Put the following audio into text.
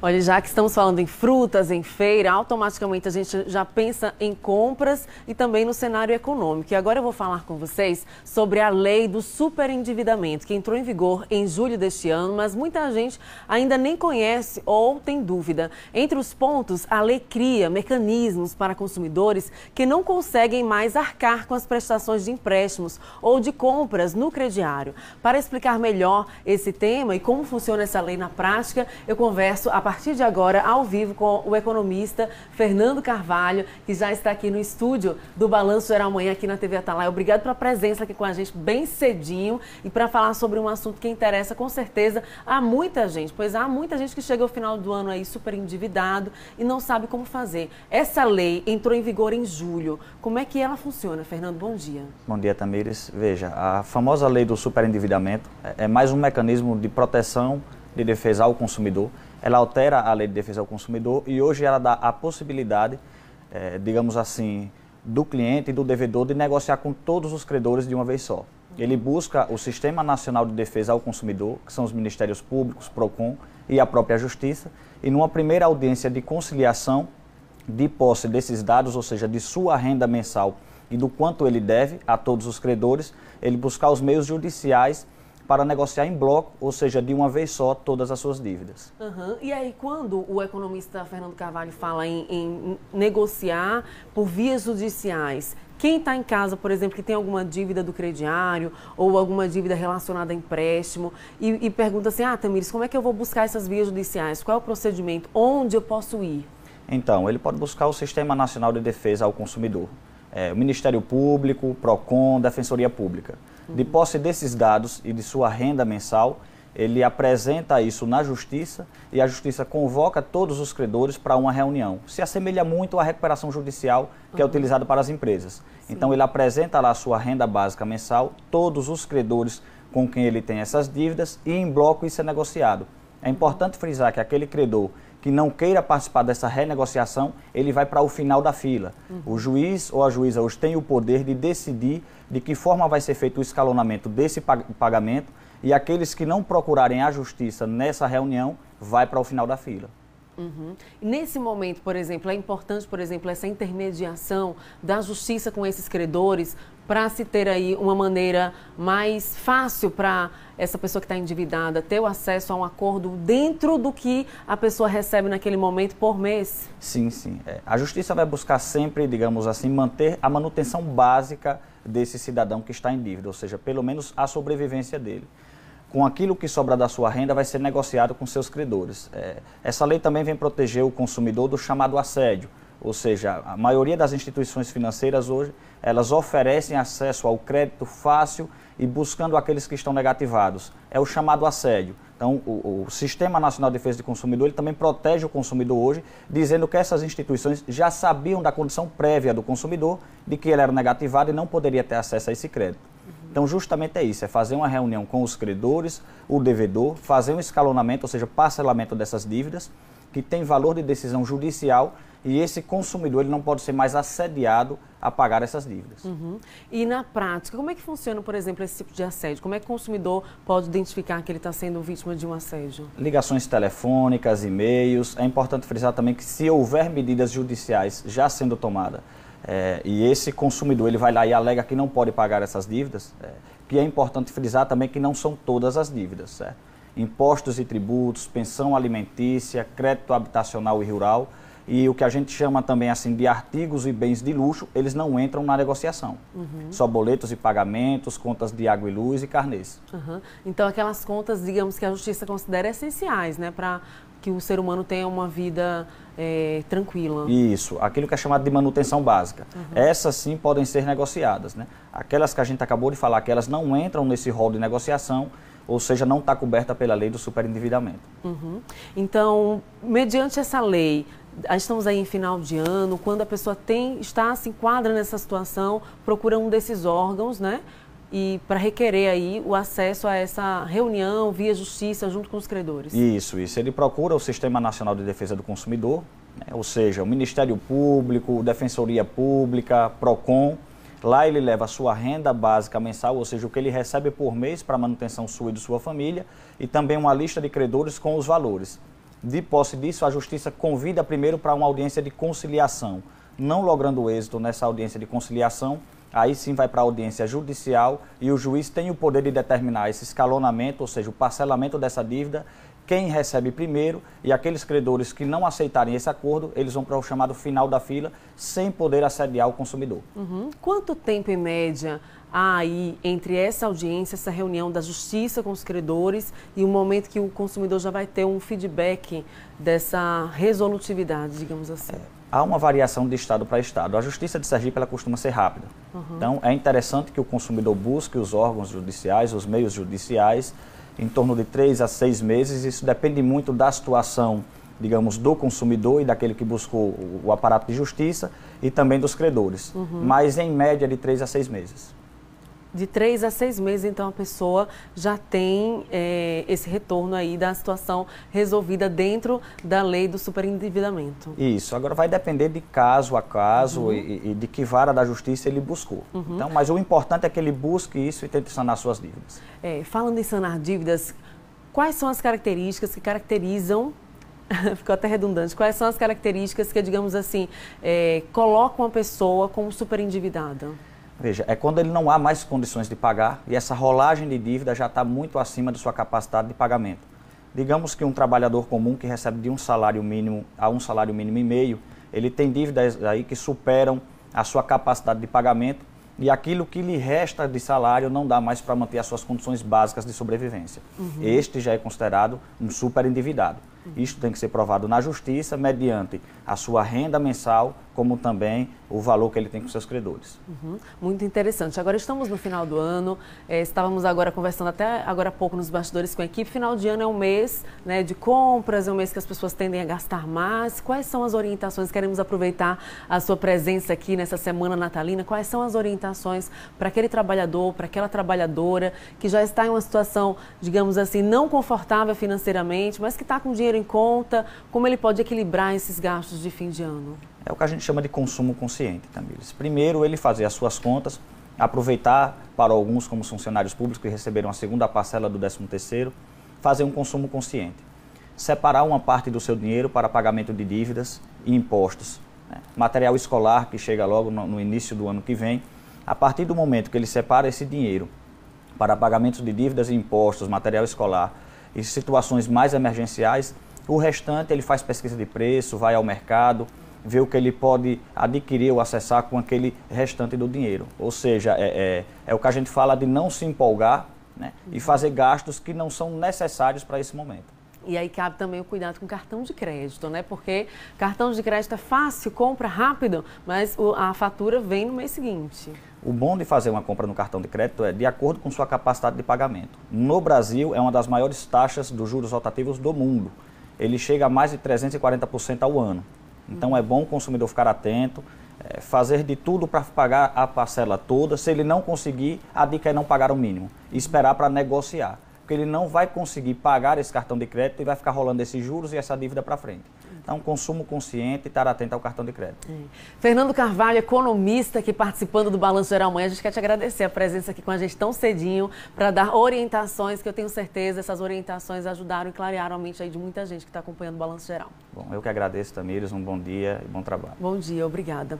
Olha, já que estamos falando em frutas, em feira, automaticamente a gente já pensa em compras e também no cenário econômico. E agora eu vou falar com vocês sobre a lei do superendividamento, que entrou em vigor em julho deste ano, mas muita gente ainda nem conhece ou tem dúvida. Entre os pontos, a lei cria mecanismos para consumidores que não conseguem mais arcar com as prestações de empréstimos ou de compras no crediário. Para explicar melhor esse tema e como funciona essa lei na prática, eu converso a partir de agora, ao vivo, com o economista Fernando Carvalho, que já está aqui no estúdio do Balanço Geral Manhã, aqui na TV Atalaia. Obrigado pela presença aqui com a gente bem cedinho e para falar sobre um assunto que interessa, com certeza, a muita gente. Pois há muita gente que chega ao final do ano aí super endividado e não sabe como fazer. Essa lei entrou em vigor em julho. Como é que ela funciona, Fernando? Bom dia. Bom dia, Tamires. Veja, a famosa lei do superendividamento é mais um mecanismo de proteção, de defesa ao consumidor. Ela altera a lei de defesa ao consumidor e hoje ela dá a possibilidade, digamos assim, do cliente e do devedor de negociar com todos os credores de uma vez só. Ele busca o Sistema Nacional de Defesa ao Consumidor, que são os Ministérios Públicos, PROCON e a própria Justiça, e numa primeira audiência de conciliação de posse desses dados, ou seja, de sua renda mensal e do quanto ele deve a todos os credores, ele buscar os meios judiciais para negociar em bloco, ou seja, de uma vez só, todas as suas dívidas. E aí, quando o economista Fernando Carvalho fala em negociar por vias judiciais, quem está em casa, por exemplo, que tem alguma dívida do crediário ou alguma dívida relacionada a empréstimo e pergunta assim, Tamires, como é que eu vou buscar essas vias judiciais? Qual é o procedimento? Onde eu posso ir? Então, ele pode buscar o Sistema Nacional de Defesa ao Consumidor, o Ministério Público, PROCON, Defensoria Pública. De posse desses dados e de sua renda mensal, ele apresenta isso na Justiça e a Justiça convoca todos os credores para uma reunião. Se assemelha muito à recuperação judicial que é utilizada para as empresas. Sim. Então ele apresenta lá a sua renda básica mensal, todos os credores com quem ele tem essas dívidas e em bloco isso é negociado. É importante frisar que aquele credor que não queira participar dessa renegociação, ele vai para o final da fila. O juiz ou a juíza hoje tem o poder de decidir de que forma vai ser feito o escalonamento desse pagamento e aqueles que não procurarem a justiça nessa reunião, vai para o final da fila. E nesse momento, por exemplo, é importante, por exemplo, essa intermediação da justiça com esses credores para se ter aí uma maneira mais fácil para essa pessoa que está endividada ter o acesso a um acordo dentro do que a pessoa recebe naquele momento por mês? Sim, sim. A justiça vai buscar sempre, digamos assim, manter a manutenção básica desse cidadão que está em dívida, ou seja, pelo menos a sobrevivência dele. Com aquilo que sobra da sua renda vai ser negociado com seus credores. Essa lei também vem proteger o consumidor do chamado assédio, ou seja, a maioria das instituições financeiras hoje, elas oferecem acesso ao crédito fácil e buscando aqueles que estão negativados. É o chamado assédio. Então, o Sistema Nacional de Defesa do Consumidor ele também protege o consumidor hoje, dizendo que essas instituições já sabiam da condição prévia do consumidor, de que ele era negativado e não poderia ter acesso a esse crédito. Então, justamente é isso, é fazer uma reunião com os credores, o devedor, fazer um escalonamento, ou seja, parcelamento dessas dívidas, que tem valor de decisão judicial e esse consumidor ele não pode ser mais assediado a pagar essas dívidas. E na prática, como é que funciona, por exemplo, esse tipo de assédio? Como é que o consumidor pode identificar que ele está sendo vítima de um assédio? Ligações telefônicas, e-mails. É importante frisar também que se houver medidas judiciais já sendo tomadas, e esse consumidor ele vai lá e alega que não pode pagar essas dívidas, que é importante frisar também que não são todas as dívidas, certo? Impostos e tributos, pensão alimentícia, crédito habitacional e rural e o que a gente chama também assim de artigos e bens de luxo, eles não entram na negociação. Só boletos e pagamentos, contas de água e luz e carnês. Então aquelas contas, digamos que a justiça considera essenciais, né, para que o ser humano tenha uma vida tranquila. Isso, aquilo que é chamado de manutenção básica. Essas sim podem ser negociadas, né? Aquelas que a gente acabou de falar, que elas não entram nesse rol de negociação, ou seja, não está coberta pela lei do superendividamento. Então, mediante essa lei, estamos aí em final de ano, quando a pessoa se enquadra nessa situação, procura um desses órgãos, né? E para requerer aí o acesso a essa reunião via justiça junto com os credores. Isso. Ele procura o Sistema Nacional de Defesa do Consumidor, né? Ou seja, o Ministério Público, Defensoria Pública, PROCON. Lá ele leva a sua renda básica mensal, ou seja, o que ele recebe por mês para a manutenção sua e de sua família, e também uma lista de credores com os valores. De posse disso, a Justiça convida primeiro para uma audiência de conciliação. Não logrando êxito nessa audiência de conciliação, aí sim vai para a audiência judicial e o juiz tem o poder de determinar esse escalonamento, ou seja, o parcelamento dessa dívida, quem recebe primeiro, e aqueles credores que não aceitarem esse acordo, eles vão para o chamado final da fila, sem poder assediar o consumidor. Quanto tempo, em média, há aí entre essa audiência, essa reunião da Justiça com os credores e o momento que o consumidor já vai ter um feedback dessa resolutividade, digamos assim? Há uma variação de estado para estado. A Justiça de Sergipe ela costuma ser rápida. Então, é interessante que o consumidor busque os órgãos judiciais, os meios judiciais, em torno de 3 a 6 meses. Isso depende muito da situação, digamos, do consumidor e daquele que buscou o aparato de justiça e também dos credores. Mas, em média, de 3 a 6 meses. De 3 a 6 meses, então, a pessoa já tem esse retorno aí da situação resolvida dentro da lei do superendividamento. Isso. Agora vai depender de caso a caso e de que vara da justiça ele buscou. Então, mas o importante é que ele busque isso e tente sanar suas dívidas. Falando em sanar dívidas, quais são as características que caracterizam, ficou até redundante, quais são as características que, digamos assim, colocam a pessoa como superendividada? Veja, é quando ele não há mais condições de pagar e essa rolagem de dívida já está muito acima de sua capacidade de pagamento. Digamos que um trabalhador comum que recebe de um salário mínimo a um salário mínimo e meio, ele tem dívidas aí que superam a sua capacidade de pagamento e aquilo que lhe resta de salário não dá mais para manter as suas condições básicas de sobrevivência. Este já é considerado um superendividado. Isto tem que ser provado na justiça mediante a sua renda mensal, como também o valor que ele tem com seus credores. Muito interessante. Agora estamos no final do ano, estávamos agora conversando até agora há pouco nos bastidores com a equipe. Final de ano é um mês, né, de compras, é um mês que as pessoas tendem a gastar mais. Quais são as orientações? Queremos aproveitar a sua presença aqui nessa semana natalina. Quais são as orientações para aquele trabalhador, para aquela trabalhadora que já está em uma situação, digamos assim, não confortável financeiramente, mas que está com dinheiro em conta? Como ele pode equilibrar esses gastos de fim de ano? É o que a gente chama de consumo consciente, Tamires. Primeiro, ele fazer as suas contas, aproveitar para alguns, como os funcionários públicos que receberam a segunda parcela do 13º, fazer um consumo consciente. Separar uma parte do seu dinheiro para pagamento de dívidas e impostos. Material escolar, que chega logo no início do ano que vem. A partir do momento que ele separa esse dinheiro para pagamentos de dívidas e impostos, material escolar e situações mais emergenciais, o restante ele faz pesquisa de preço, vai ao mercado, vê o que ele pode adquirir ou acessar com aquele restante do dinheiro. Ou seja, é o que a gente fala de não se empolgar, né, e fazer gastos que não são necessários para esse momento. E aí cabe também o cuidado com cartão de crédito, né? Porque cartão de crédito é fácil, compra rápido, mas a fatura vem no mês seguinte. O bom de fazer uma compra no cartão de crédito é de acordo com sua capacidade de pagamento. No Brasil, é uma das maiores taxas dos juros rotativos do mundo. Ele chega a mais de 340% ao ano. Então é bom o consumidor ficar atento, fazer de tudo para pagar a parcela toda. Se ele não conseguir, a dica é não pagar o mínimo e esperar para negociar. Porque ele não vai conseguir pagar esse cartão de crédito e vai ficar rolando esses juros e essa dívida para frente. Então, consumo consciente e estar atento ao cartão de crédito. Fernando Carvalho, economista, aqui participando do Balanço Geral Manhã. A gente quer te agradecer a presença aqui com a gente tão cedinho para dar orientações, que eu tenho certeza essas orientações ajudaram e clarearam a mente aí de muita gente que está acompanhando o Balanço Geral. Bom, eu que agradeço, Tamires. Um bom dia e bom trabalho. Bom dia, obrigada.